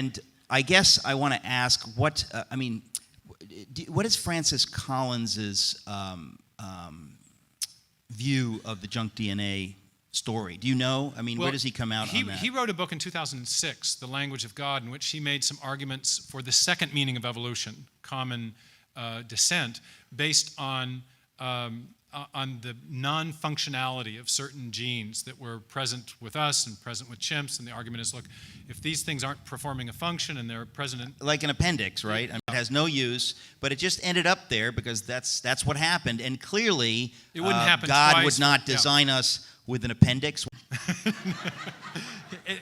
And I guess I want to ask what is Francis Collins's view of the junk DNA story? Do you know? I mean, where does he come out on that? He wrote a book in 2006, The Language of God, in which he made some arguments for the second meaning of evolution, common descent, based on the non-functionality of certain genes that were present with us and present with chimps. And the argument is, look, if these things aren't performing a function and they're present in... Like an appendix, right? I mean, it has no use, but it just ended up there because that's what happened. And clearly, it wouldn't happen God twice, would not design us with an appendix.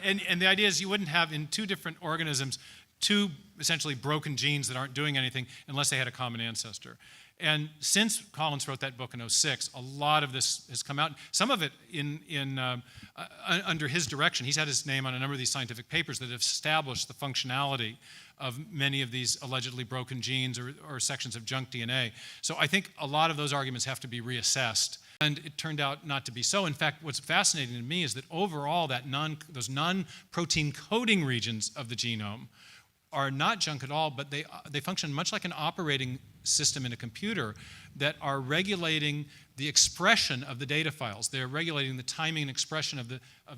and the idea is you wouldn't have in two different organisms two essentially broken genes that aren't doing anything unless they had a common ancestor. And since Collins wrote that book in 2006, a lot of this has come out. Some of it under his direction. He's had his name on a number of these scientific papers that have established the functionality of many of these allegedly broken genes or sections of junk DNA. So I think a lot of those arguments have to be reassessed. And it turned out not to be so. In fact, what's fascinating to me is that overall, those non-protein coding regions of the genome are not junk at all, but they function much like an operating system in a computer that are regulating the expression of the data files. They're regulating the timing and expression of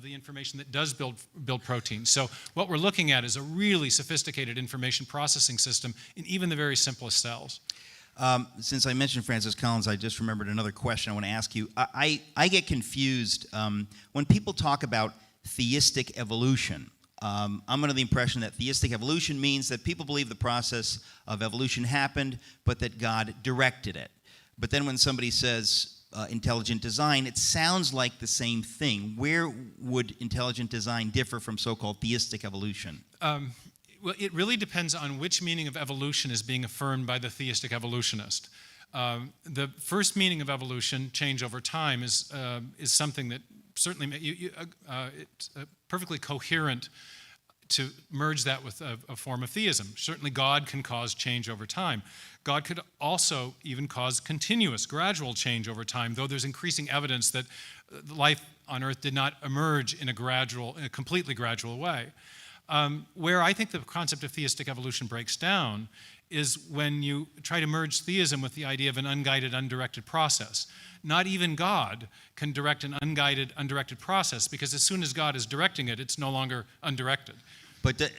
the information that does build proteins. So what we're looking at is a really sophisticated information processing system in even the very simplest cells. Since I mentioned Francis Collins, I just remembered another question I want to ask you. I get confused when people talk about theistic evolution. I'm under the impression that theistic evolution means that people believe the process of evolution happened, but that God directed it. But then when somebody says intelligent design, it sounds like the same thing. Where would intelligent design differ from so-called theistic evolution? Well, it really depends on which meaning of evolution is being affirmed by the theistic evolutionist. The first meaning of evolution, change over time, is something that certainly it's perfectly coherent to merge that with a form of theism. Certainly God can cause change over time. God could also even cause continuous, gradual change over time, though there's increasing evidence that life on Earth did not emerge in a completely gradual way. Where I think the concept of theistic evolution breaks down is when you try to merge theism with the idea of an unguided, undirected process. Not even God can direct an unguided, undirected process, because as soon as God is directing it, it's no longer undirected. But